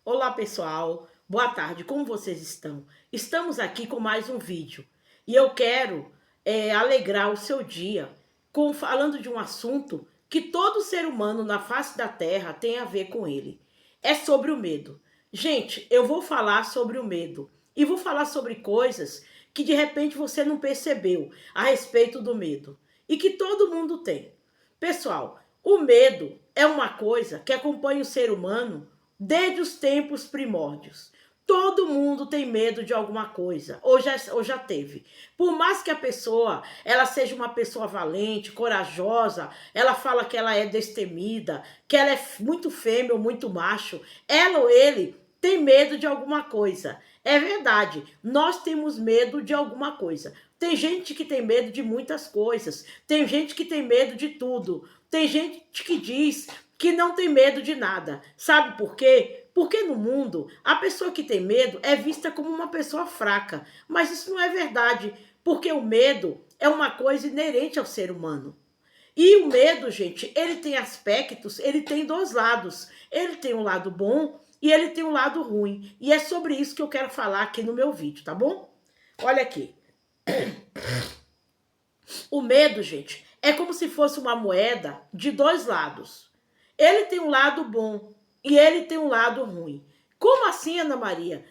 Olá pessoal, boa tarde, como vocês estão? Estamos aqui com mais um vídeo e eu quero alegrar o seu dia falando de um assunto que todo ser humano na face da terra tem a ver com ele. É sobre o medo. Gente, eu vou falar sobre o medo e vou falar sobre coisas que de repente você não percebeu a respeito do medo e que todo mundo tem. Pessoal, o medo é uma coisa que acompanha o ser humano desde os tempos primórdios. Todo mundo tem medo de alguma coisa, ou já teve. Por mais que a pessoa ela seja uma pessoa valente, corajosa, ela fala que ela é destemida, que ela é muito fêmea ou muito macho, ela ou ele tem medo de alguma coisa. É verdade, nós temos medo de alguma coisa. Tem gente que tem medo de muitas coisas, tem gente que tem medo de tudo, tem gente que diz que não tem medo de nada. Sabe por quê? Porque no mundo, a pessoa que tem medo é vista como uma pessoa fraca. Mas isso não é verdade, porque o medo é uma coisa inerente ao ser humano. E o medo, gente, ele tem aspectos, ele tem dois lados. Ele tem um lado bom e ele tem um lado ruim. E é sobre isso que eu quero falar aqui no meu vídeo, tá bom? Olha aqui. O medo, gente, é como se fosse uma moeda de dois lados. Ele tem um lado bom e ele tem um lado ruim. Como assim, Ana Maria?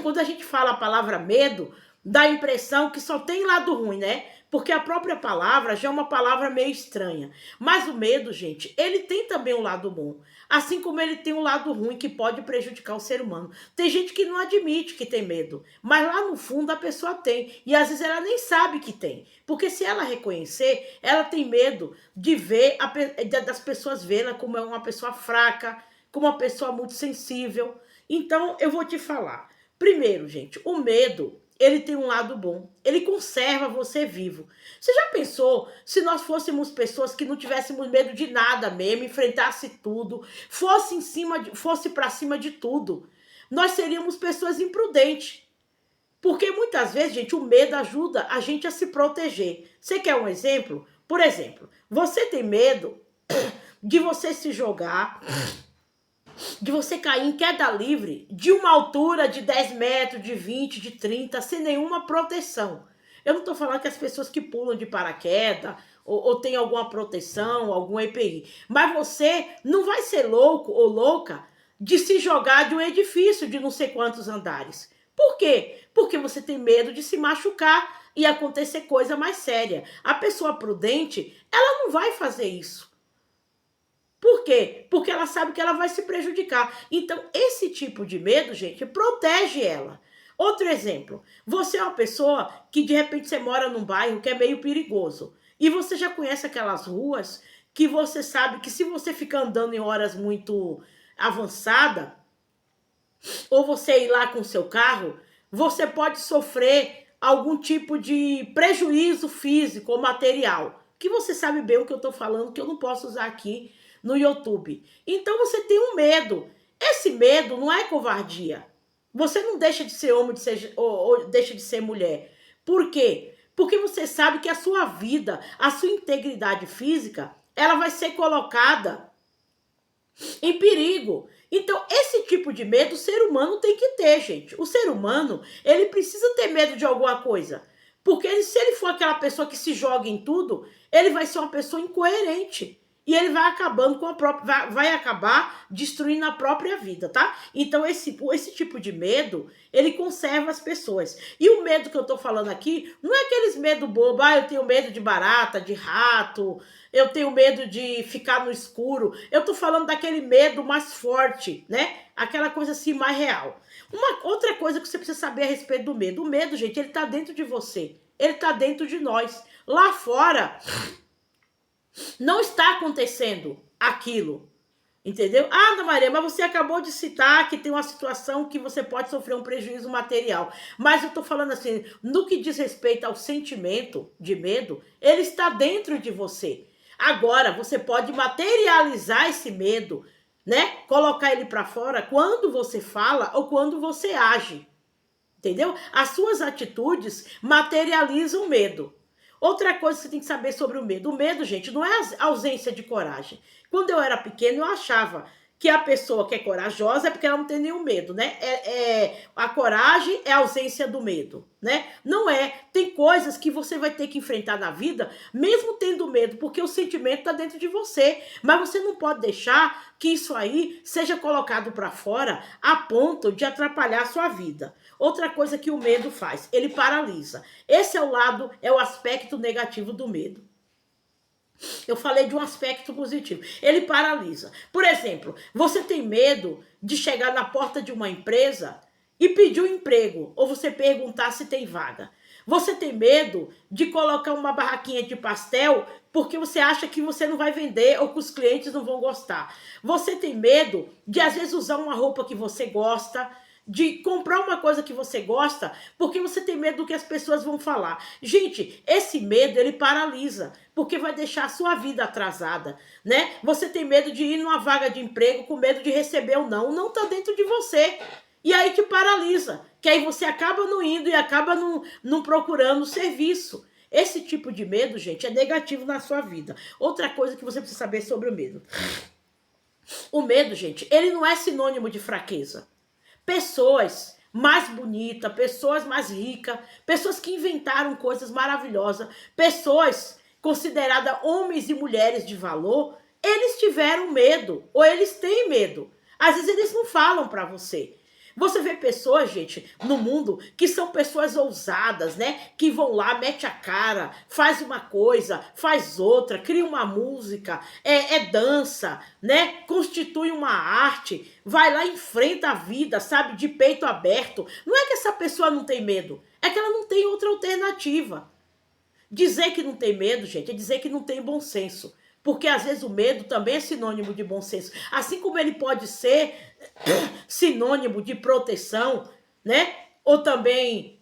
Quando a gente fala a palavra medo, dá a impressão que só tem lado ruim, né? Porque a própria palavra já é uma palavra meio estranha. Mas o medo, gente, ele tem também um lado bom. Assim como ele tem um lado ruim que pode prejudicar o ser humano. Tem gente que não admite que tem medo, mas lá no fundo a pessoa tem. E às vezes ela nem sabe que tem. Porque se ela reconhecer, ela tem medo de ver, das pessoas vê-la como uma pessoa fraca, como uma pessoa muito sensível. Então, eu vou te falar. Primeiro, gente, o medo, ele tem um lado bom. Ele conserva você vivo. Você já pensou se nós fôssemos pessoas que não tivéssemos medo de nada mesmo, enfrentasse tudo, fosse para cima de tudo? Nós seríamos pessoas imprudentes. Porque muitas vezes, gente, o medo ajuda a gente a se proteger. Você quer um exemplo? Por exemplo, você tem medo de você se jogar, de você cair em queda livre de uma altura de 10 metros, de 20, de 30, sem nenhuma proteção. Eu não estou falando que as pessoas que pulam de paraquedas ou tem alguma proteção, algum EPI. Mas você não vai ser louco ou louca de se jogar de um edifício de não sei quantos andares. Por quê? Porque você tem medo de se machucar e acontecer coisa mais séria. A pessoa prudente, ela não vai fazer isso. Por quê? Porque ela sabe que ela vai se prejudicar. Então, esse tipo de medo, gente, protege ela. Outro exemplo, você é uma pessoa que de repente você mora num bairro que é meio perigoso. E você já conhece aquelas ruas que você sabe que se você ficar andando em horas muito avançadas, ou você ir lá com o seu carro, você pode sofrer algum tipo de prejuízo físico ou material. Que você sabe bem o que eu estou falando, que eu não posso usar aqui no YouTube. Então você tem um medo. Esse medo não é covardia. Você não deixa de ser homem ou deixa de ser mulher. Por quê? Porque você sabe que a sua vida, a sua integridade física, ela vai ser colocada em perigo. Então, esse tipo de medo o ser humano tem que ter, gente. O ser humano, ele precisa ter medo de alguma coisa. Porque se ele for aquela pessoa que se joga em tudo, ele vai ser uma pessoa incoerente. E ele vai acabando com a própria, vai acabar destruindo a própria vida, tá? Então, esse tipo de medo, ele conserva as pessoas. E o medo que eu tô falando aqui, não é aqueles medo bobo, eu tenho medo de barata, de rato, eu tenho medo de ficar no escuro. Eu tô falando daquele medo mais forte, né? Aquela coisa assim mais real. Uma outra coisa que você precisa saber a respeito do medo. O medo, gente, ele tá dentro de você. Ele tá dentro de nós. Lá fora não está acontecendo aquilo. Entendeu? Ah, Ana Maria, mas você acabou de citar que tem uma situação que você pode sofrer um prejuízo material. Mas eu tô falando assim, no que diz respeito ao sentimento de medo, ele está dentro de você. Agora, você pode materializar esse medo, né? Colocar ele para fora quando você fala ou quando você age. Entendeu? As suas atitudes materializam o medo. Outra coisa que você tem que saber sobre o medo. O medo, gente, não é a ausência de coragem. Quando eu era pequeno, eu achava que a pessoa que é corajosa é porque ela não tem nenhum medo, né? A coragem é a ausência do medo, né? Não é. Tem coisas que você vai ter que enfrentar na vida, mesmo tendo medo, porque o sentimento está dentro de você. Mas você não pode deixar que isso aí seja colocado para fora a ponto de atrapalhar a sua vida. Outra coisa que o medo faz, ele paralisa. Esse é o aspecto negativo do medo. Eu falei de um aspecto positivo. Ele paralisa. Por exemplo, você tem medo de chegar na porta de uma empresa e pedir um emprego, ou você perguntar se tem vaga. Você tem medo de colocar uma barraquinha de pastel porque você acha que você não vai vender ou que os clientes não vão gostar. Você tem medo de, às vezes, usar uma roupa que você gosta, de comprar uma coisa que você gosta, porque você tem medo do que as pessoas vão falar. Gente, esse medo, ele paralisa, porque vai deixar a sua vida atrasada, né? Você tem medo de ir numa vaga de emprego com medo de receber ou não. O não tá dentro de você. E aí te paralisa, que aí você acaba não indo e acaba não procurando serviço. Esse tipo de medo, gente, é negativo na sua vida. Outra coisa que você precisa saber sobre o medo. O medo, gente, ele não é sinônimo de fraqueza. Pessoas mais bonitas, pessoas mais ricas, pessoas que inventaram coisas maravilhosas, pessoas consideradas homens e mulheres de valor, eles tiveram medo, ou eles têm medo. Às vezes eles não falam para você. Você vê pessoas, gente, no mundo que são pessoas ousadas, né? Que vão lá, mete a cara, faz uma coisa, faz outra, cria uma música, dança, né? Constitui uma arte, vai lá e enfrenta a vida, sabe? De peito aberto. Não é que essa pessoa não tem medo, é que ela não tem outra alternativa. Dizer que não tem medo, gente, é dizer que não tem bom senso. Porque às vezes o medo também é sinônimo de bom senso. Assim como ele pode ser sinônimo de proteção, né? Ou também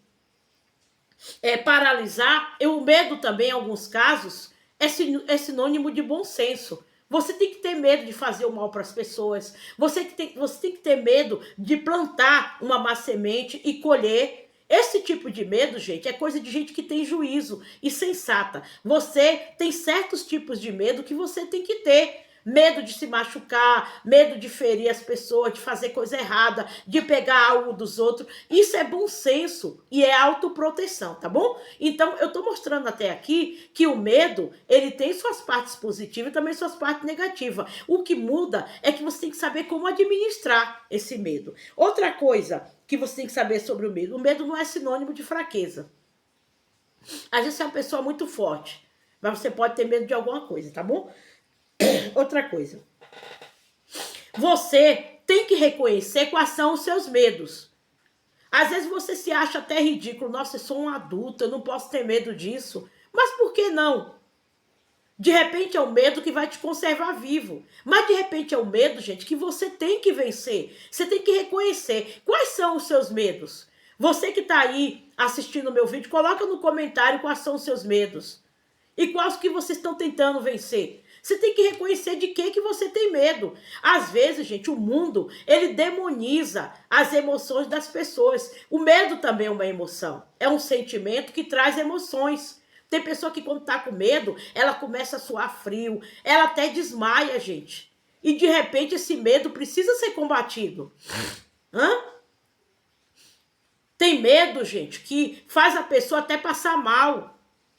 paralisar. O medo também, em alguns casos, é sinônimo de bom senso. Você tem que ter medo de fazer o mal para as pessoas. Você tem que ter medo de plantar uma má semente e colher. Esse tipo de medo, gente, é coisa de gente que tem juízo e sensata. Você tem certos tipos de medo que você tem que ter. Medo de se machucar, medo de ferir as pessoas, de fazer coisa errada, de pegar algo dos outros. Isso é bom senso e é autoproteção, tá bom? Então, eu tô mostrando até aqui que o medo, ele tem suas partes positivas e também suas partes negativas. O que muda é que você tem que saber como administrar esse medo. Outra coisa que você tem que saber sobre o medo não é sinônimo de fraqueza. Às vezes você é uma pessoa muito forte, mas você pode ter medo de alguma coisa, tá bom? Outra coisa. Você tem que reconhecer quais são os seus medos. Às vezes você se acha até ridículo. Nossa, eu sou um adulto, eu não posso ter medo disso. Mas por que não? De repente é o medo que vai te conservar vivo. Mas de repente é o medo, gente, que você tem que vencer. Você tem que reconhecer. Quais são os seus medos? Você que está aí assistindo o meu vídeo, coloca no comentário quais são os seus medos. E quais que vocês estão tentando vencer. Você tem que reconhecer de que você tem medo. Às vezes, gente, o mundo, ele demoniza as emoções das pessoas. O medo também é uma emoção. É um sentimento que traz emoções. Tem pessoa que quando tá com medo, ela começa a suar frio. Ela até desmaia, gente. E de repente esse medo precisa ser combatido. Tem medo, gente, que faz a pessoa até passar mal.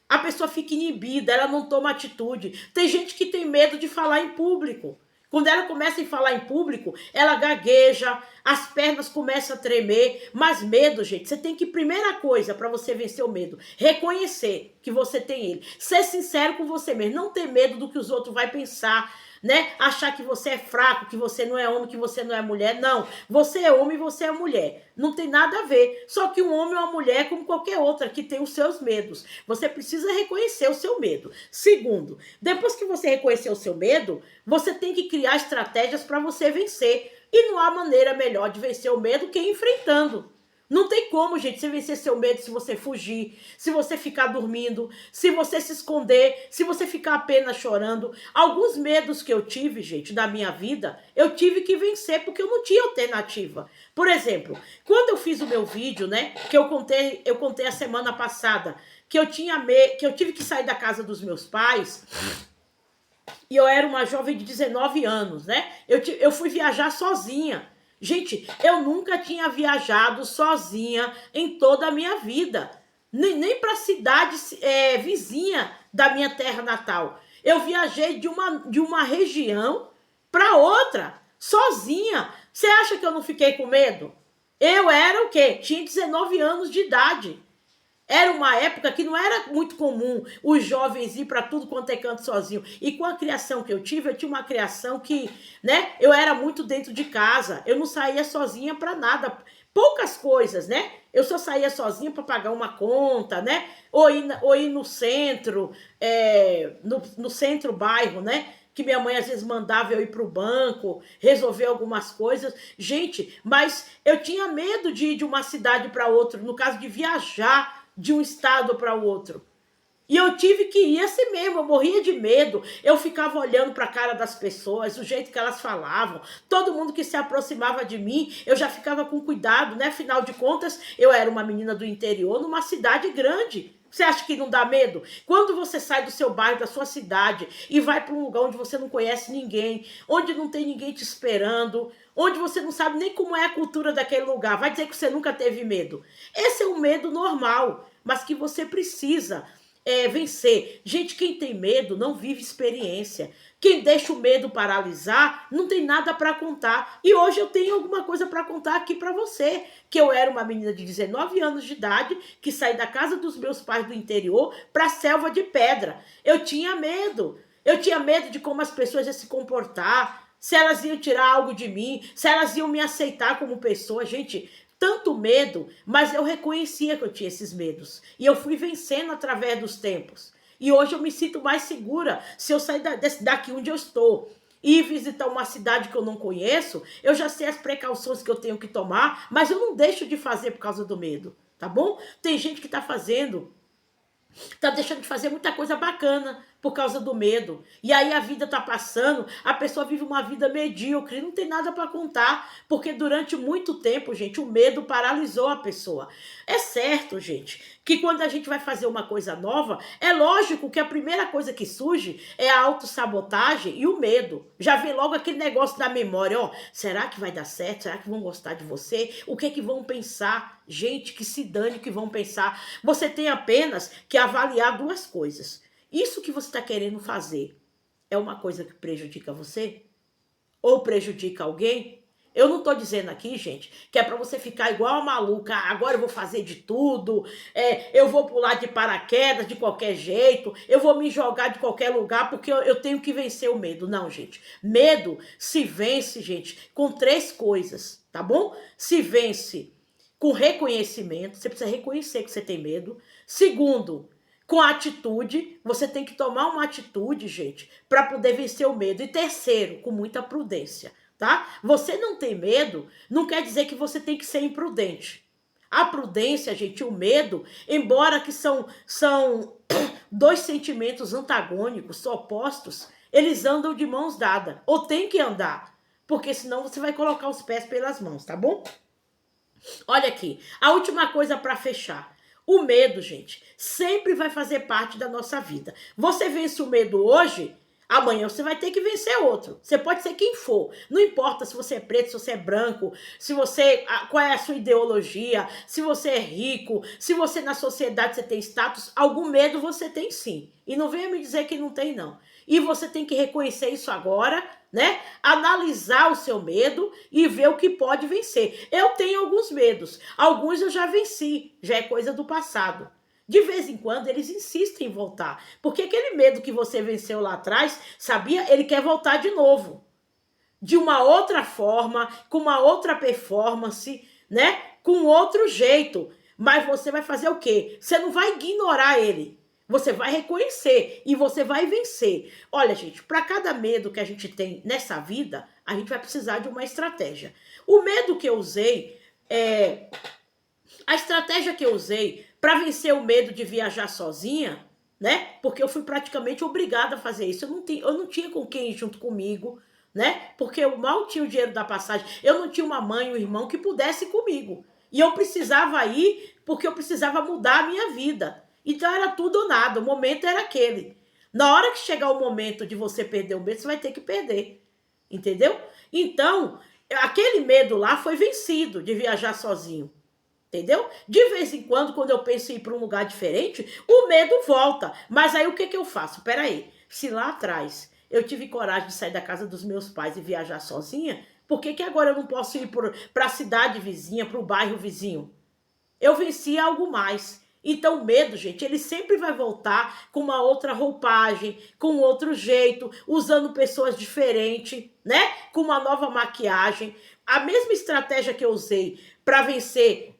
A pessoa fica inibida, ela não toma atitude. Tem gente que tem medo de falar em público. Quando ela começa a falar em público, ela gagueja, as pernas começam a tremer. Mas medo, gente, você tem que, primeira coisa para você vencer o medo, reconhecer que você tem ele. Ser sincero com você mesmo, não ter medo do que os outros vão pensar, né? Achar que você é fraco, que você não é homem, que você não é mulher. Não, você é homem e você é mulher. Não tem nada a ver. Só que um homem ou uma mulher, como qualquer outra, que tem os seus medos. Você precisa reconhecer o seu medo. Segundo, depois que você reconhecer o seu medo, você tem que criar estratégias para você vencer. E não há maneira melhor de vencer o medo que enfrentando. Não tem como, gente, você vencer seu medo se você fugir, se você ficar dormindo, se você se esconder, se você ficar apenas chorando. Alguns medos que eu tive, gente, da minha vida, eu tive que vencer porque eu não tinha alternativa. Por exemplo, quando eu fiz o meu vídeo, né, que eu contei a semana passada, que eu tive que sair da casa dos meus pais, E eu era uma jovem de 19 anos, né? Eu fui viajar sozinha. Gente, eu nunca tinha viajado sozinha em toda a minha vida. Nem para a cidade vizinha da minha terra natal. Eu viajei de uma região para outra, sozinha. Você acha que eu não fiquei com medo? Eu era o quê? Tinha 19 anos de idade. Era uma época que não era muito comum os jovens ir para tudo quanto é canto sozinho. E com a criação que eu tinha uma criação que, né, eu era muito dentro de casa. Eu não saía sozinha para nada. Poucas coisas, né? Eu só saía sozinha para pagar uma conta, né? Ou ir no centro, no centro bairro, né? Que minha mãe às vezes mandava eu ir para o banco, resolver algumas coisas. Gente, mas eu tinha medo de ir de uma cidade para outra, no caso de viajar de um estado para o outro. E eu tive que ir assim mesmo, eu morria de medo. Eu ficava olhando para a cara das pessoas, o jeito que elas falavam. Todo mundo que se aproximava de mim, eu já ficava com cuidado, né? Afinal de contas, eu era uma menina do interior numa cidade grande. Você acha que não dá medo? Quando você sai do seu bairro, da sua cidade, e vai para um lugar onde você não conhece ninguém, onde não tem ninguém te esperando, onde você não sabe nem como é a cultura daquele lugar, vai dizer que você nunca teve medo. Esse é um medo normal, mas que você precisa vencer. Gente, quem tem medo não vive experiência. Quem deixa o medo paralisar não tem nada para contar. E hoje eu tenho alguma coisa para contar aqui para você. Que eu era uma menina de 19 anos de idade, que saí da casa dos meus pais do interior para a selva de pedra. Eu tinha medo. Eu tinha medo de como as pessoas iam se comportar, se elas iam tirar algo de mim, se elas iam me aceitar como pessoa. Gente, tanto medo, mas eu reconhecia que eu tinha esses medos. E eu fui vencendo através dos tempos. E hoje eu me sinto mais segura se eu sair daqui onde eu estou e visitar uma cidade que eu não conheço, eu já sei as precauções que eu tenho que tomar, mas eu não deixo de fazer por causa do medo, tá bom? Tem gente que tá deixando de fazer muita coisa bacana por causa do medo. E aí a vida tá passando, a pessoa vive uma vida medíocre, não tem nada para contar, porque durante muito tempo, gente, o medo paralisou a pessoa. É certo, gente, que quando a gente vai fazer uma coisa nova, é lógico que a primeira coisa que surge é a autossabotagem e o medo. Já vem logo aquele negócio da memória, ó, será que vai dar certo? Será que vão gostar de você? O que é que vão pensar? Gente, que se dane o que vão pensar. Você tem apenas que avaliar duas coisas. Isso que você está querendo fazer é uma coisa que prejudica você? Ou prejudica alguém? Eu não estou dizendo aqui, gente, que é para você ficar igual a maluca. Agora eu vou fazer de tudo, eu vou pular de paraquedas de qualquer jeito, eu vou me jogar de qualquer lugar porque eu tenho que vencer o medo. Não, gente. Medo se vence, gente, com três coisas, tá bom? Se vence com reconhecimento, você precisa reconhecer que você tem medo. Segundo, com atitude, você tem que tomar uma atitude, gente, para poder vencer o medo. E terceiro, com muita prudência, tá? Você não tem medo, não quer dizer que você tem que ser imprudente. A prudência, gente, o medo, embora que são dois sentimentos antagônicos, opostos, eles andam de mãos dadas, ou tem que andar, porque senão você vai colocar os pés pelas mãos, tá bom? Olha aqui, a última coisa para fechar. O medo, gente, sempre vai fazer parte da nossa vida. Você vence o medo hoje, amanhã você vai ter que vencer outro. Você pode ser quem for. Não importa se você é preto, se você é branco, qual é a sua ideologia, se você é rico, se você na sociedade você tem status, algum medo você tem sim. E não venha me dizer que não tem, não. E você tem que reconhecer isso agora, né? Analisar o seu medo e ver o que pode vencer. Eu tenho alguns medos, alguns eu já venci, já é coisa do passado. De vez em quando eles insistem em voltar, porque aquele medo que você venceu lá atrás, sabia? Ele quer voltar de novo. De uma outra forma, com uma outra performance, né? Com outro jeito. Mas você vai fazer o quê? Você não vai ignorar ele. Você vai reconhecer e você vai vencer. Olha, gente, para cada medo que a gente tem nessa vida, a gente vai precisar de uma estratégia. O medo que eu usei, a estratégia que eu usei para vencer o medo de viajar sozinha, né? Porque eu fui praticamente obrigada a fazer isso. Eu não tinha com quem ir junto comigo, né? Porque eu mal tinha o dinheiro da passagem. Eu não tinha uma mãe, um irmão que pudesse ir comigo. E eu precisava ir porque eu precisava mudar a minha vida. Então era tudo ou nada, o momento era aquele. Na hora que chegar o momento de você perder o medo, você vai ter que perder. Entendeu? Então, aquele medo lá foi vencido de viajar sozinho. Entendeu? De vez em quando eu penso em ir para um lugar diferente, o medo volta. Mas aí o que eu faço? Peraí, se lá atrás eu tive coragem de sair da casa dos meus pais e viajar sozinha, por que agora eu não posso ir para a cidade vizinha, para o bairro vizinho? Eu venci algo mais. Então o medo, gente, ele sempre vai voltar com uma outra roupagem, com outro jeito, usando pessoas diferentes, né? Com uma nova maquiagem. A mesma estratégia que eu usei para vencer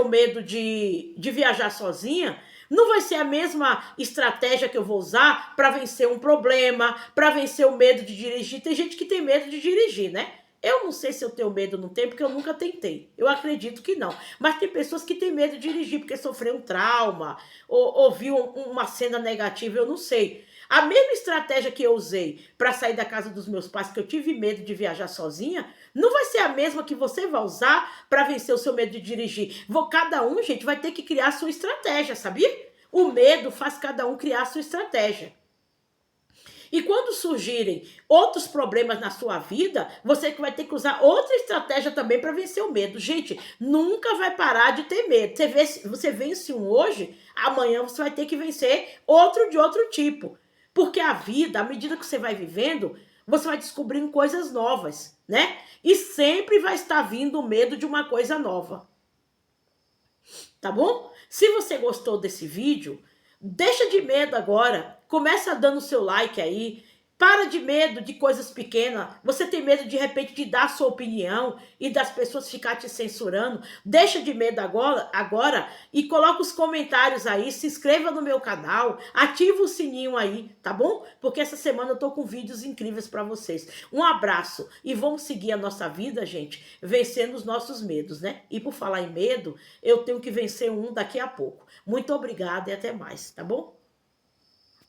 o medo de viajar sozinha, não vai ser a mesma estratégia que eu vou usar para vencer um problema, para vencer o medo de dirigir. Tem gente que tem medo de dirigir, né? Eu não sei se eu tenho medo ou não tenho, porque eu nunca tentei. Eu acredito que não. Mas tem pessoas que têm medo de dirigir porque sofreu um trauma, ou viu uma cena negativa, eu não sei. A mesma estratégia que eu usei para sair da casa dos meus pais, que eu tive medo de viajar sozinha, não vai ser a mesma que você vai usar para vencer o seu medo de dirigir. Cada um, gente, vai ter que criar a sua estratégia, sabia? O medo faz cada um criar a sua estratégia. E quando surgirem outros problemas na sua vida, você que vai ter que usar outra estratégia também para vencer o medo. Gente, nunca vai parar de ter medo. Você vence um hoje, amanhã você vai ter que vencer outro de outro tipo. Porque a vida, à medida que você vai vivendo, você vai descobrindo coisas novas, né? E sempre vai estar vindo o medo de uma coisa nova. Tá bom? Se você gostou desse vídeo, deixa de medo agora. Começa dando seu like aí. Para de medo de coisas pequenas. Você tem medo de repente de dar sua opinião e das pessoas ficar te censurando. Deixa de medo agora e coloca os comentários aí. Se inscreva no meu canal. Ativa o sininho aí, tá bom? Porque essa semana eu tô com vídeos incríveis para vocês. Um abraço e vamos seguir a nossa vida, gente, vencendo os nossos medos, né? E por falar em medo, eu tenho que vencer um daqui a pouco. Muito obrigada e até mais, tá bom?